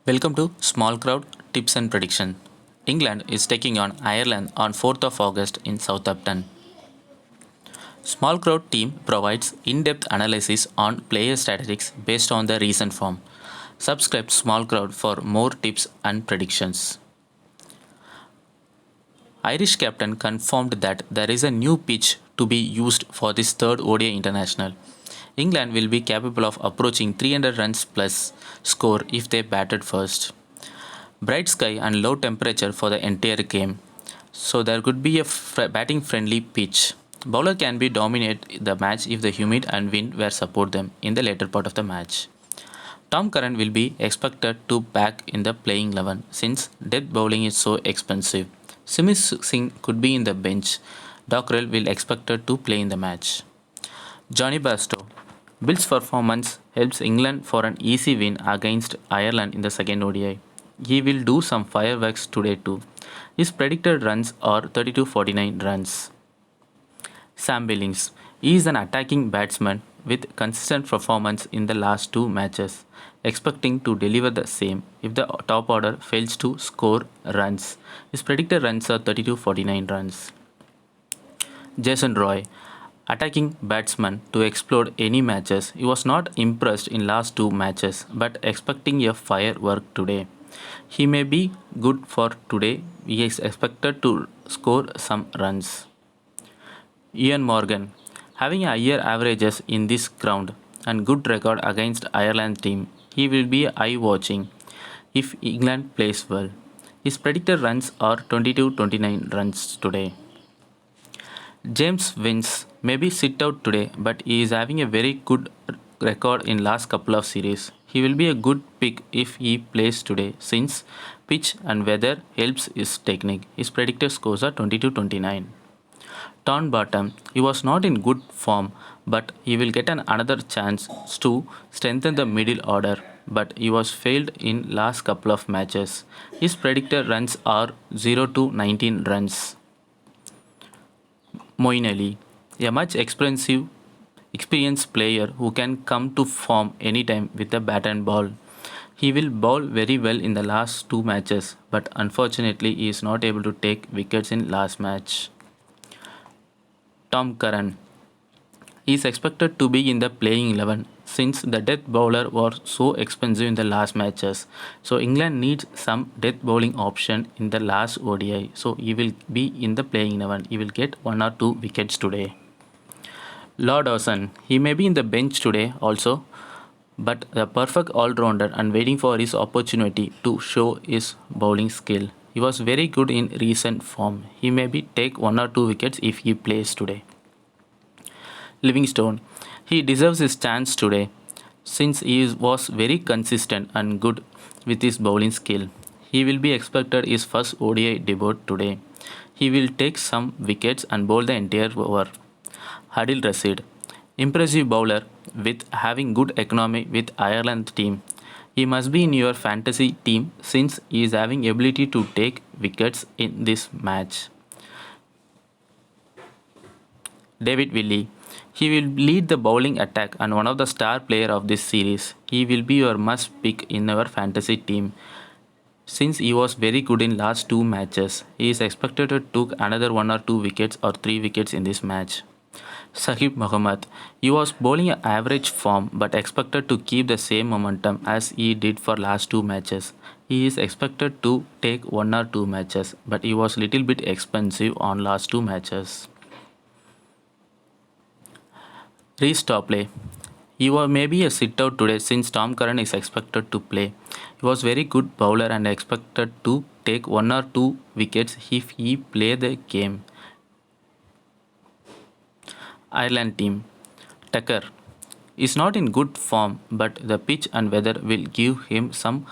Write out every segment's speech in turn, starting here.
Welcome to Small Crowd Tips and Prediction. England is taking on Ireland on 4th of August in Southampton. Small Crowd team provides in-depth analysis on player statistics based on the recent form. Subscribe to Small Crowd for more tips and predictions. Irish captain confirmed that there is a new pitch to be used for this third ODI international. England will be capable of approaching 300 runs plus score if they batted first. Bright sky and low temperature for the entire game, so there could be a batting friendly pitch. Bowler can be dominate the match if the humid and wind were support them in the later part of the match. Tom Curran will be expected to back in the playing 11 since death bowling is so expensive. Simi Singh could be in the bench. Dockrell will expected to play in the match. Johnny Bairstow. Bill's performance helps England for an easy win against Ireland in the second ODI. He will do some fireworks today too. His predicted runs are 32-49 runs. Sam Billings. He is an attacking batsman with consistent performance in the last two matches, expecting to deliver the same if the top order fails to score runs. His predicted runs are 32-49 runs. Jason Roy, attacking batsman to explode any matches. He was not impressed in last two matches, but expecting a firework today. He may be good for today. He is expected to score some runs. Ian Morgan, having higher averages in this ground and good record against Ireland team, he will be eye-watching if England plays well. His predicted runs are 22-29 runs today. James Vince maybe sit out today, but he is having a very good record in last couple of series. He will be a good pick if he plays today since pitch and weather helps his technique. His predicted scores are 22-29. Tom Bottom, he was not in good form, but he will get another chance to strengthen the middle order. But he was failed in last couple of matches. His predicted runs are 0 to 19 runs. Moeen Ali, a much experienced player who can come to form anytime with the bat and ball. He will bowl very well in the last two matches, but unfortunately he is not able to take wickets in last match. Tom Curran is expected to be in the playing 11 since the death bowler was so expensive in the last matches. So England needs some death bowling option in the last ODI. So he will be in the playing 11. He will get one or two wickets today. Lord Dawson, he may be in the bench today also, but the perfect all-rounder and waiting for his opportunity to show his bowling skill. He was very good in recent form. He maybe take one or two wickets if he plays today. Livingstone, he deserves his chance today since was very consistent and good with his bowling skill. He will be expected his first ODI debut today. He will take some wickets and bowl the entire over. Adil Rashid, impressive bowler with having good economy with Ireland team. He must be in your fantasy team since he is having ability to take wickets in this match. David Willey. He will lead the bowling attack and one of the star player of this series. He will be your must pick in our fantasy team since he was very good in last two matches. He is expected to take another one or two wickets or three wickets in this match. Sahib Mohammed. He was bowling an average form but expected to keep the same momentum as he did for last two matches. He is expected to take one or two matches, but he was little bit expensive on last two matches. Reece Topley. He was maybe a sit out today since Tom Curran is expected to play. He was very good bowler and expected to take one or two wickets if he play the game. Ireland team. Tucker is not in good form, but the pitch and weather will give him some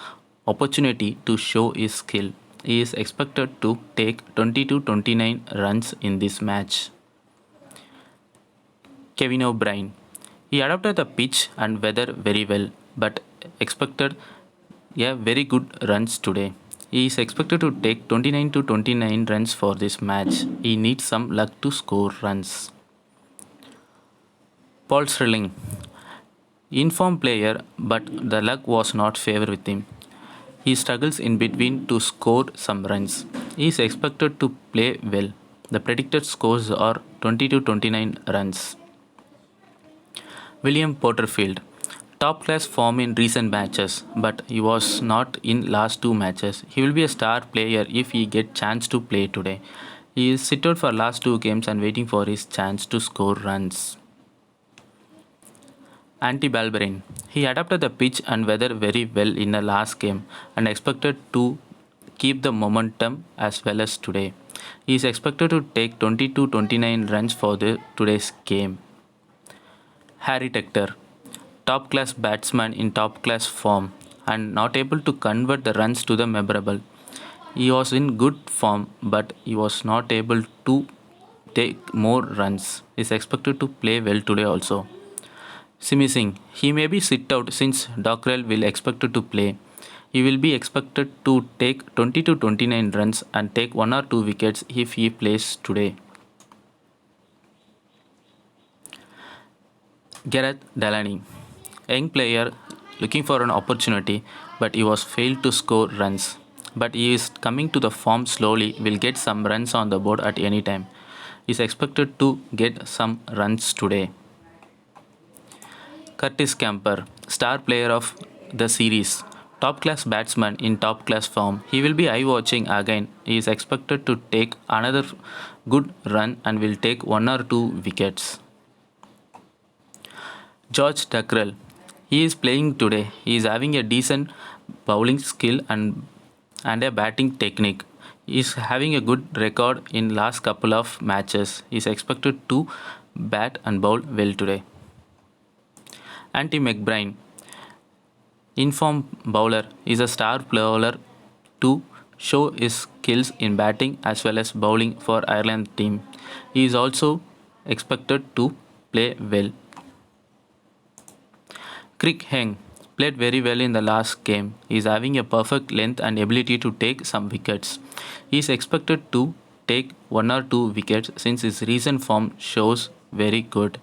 opportunity to show his skill. He is expected to take 20 to 29 runs in this match. Kevin O'Brien. He adapted the pitch and weather very well, but expected a very good runs today. He is expected to take 29 to 29 runs for this match. He needs some luck to score runs. Paul Stirling, informed player, but the luck was not favor with him. He struggles in between to score some runs. He is expected to play well. The predicted scores are 20 to 29 runs. William Porterfield. Top class form in recent matches, but he was not in last two matches. He will be a star player if he get chance to play today. He is seated for last two games and waiting for his chance to score runs. Anti Balberin. He adapted the pitch and weather very well in the last game and expected to keep the momentum as well as today. He is expected to take 20 to 29 runs for the today's game. Harry Tector, top class batsman in top class form and not able to convert the runs to the memorable. He was in good form but he was not able to take more runs. He is expected to play well today also. Simi Singh, he may be sit out since Dockrell will expected to play. He will be expected to take 20 to 29 runs and take 1 or 2 wickets if he plays today. Gareth Delaney, young player looking for an opportunity, but he was failed to score runs. But he is coming to the form slowly, will get some runs on the board at any time. He is expected to get some runs today. Curtis Camper, star player of the series, top class batsman in top class form. He will be eye watching again. He is expected to take another good run and will take 1 or 2 wickets. George Tuckrell. He is playing today. He is having a decent bowling skill and a batting technique. He is having a good record in last couple of matches. He is expected to bat and bowl well today. Andy McBride, informed bowler, is a star bowler to show his skills in batting as well as bowling for Ireland team. He is also expected to play well. Crick Heng played very well in the last game. He is having a perfect length and ability to take some wickets. He is expected to take 1 or 2 wickets since his recent form shows very good.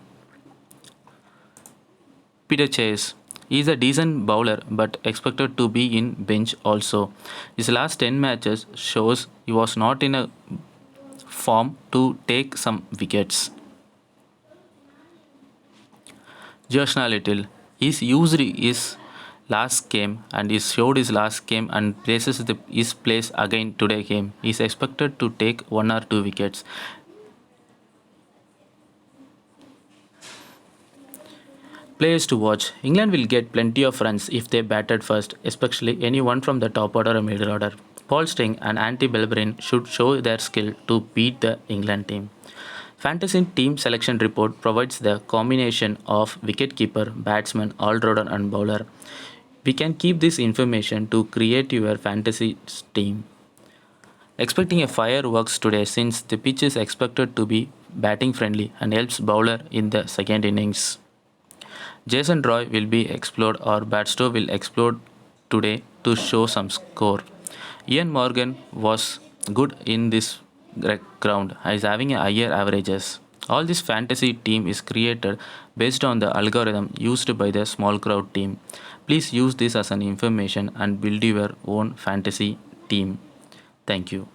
Peter Chase. He is a decent bowler but expected to be in bench also. His last 10 matches shows he was not in a form to take some wickets. Joshna Little is used his last game and is showed his last game and places his place again today game. He is expected to take 1 or 2 wickets. Players to watch. England will get plenty of runs if they batted first, especially anyone from the top order or middle order. Paul Sting and Andy Bellerin should show their skill to beat the England team. Fantasy team selection report provides the combination of wicketkeeper, batsman, all-rounder and bowler. We can keep this information to create your fantasy team. Expecting a fireworks today since the pitch is expected to be batting friendly and helps bowler in the second innings. Jason Roy will be explored or Batstow will explode today to show some score. Ian Morgan was good in this ground. Is having a higher averages. All this fantasy team is created based on the algorithm used by the small crowd team. Please use this as an information and build your own fantasy team. Thank you.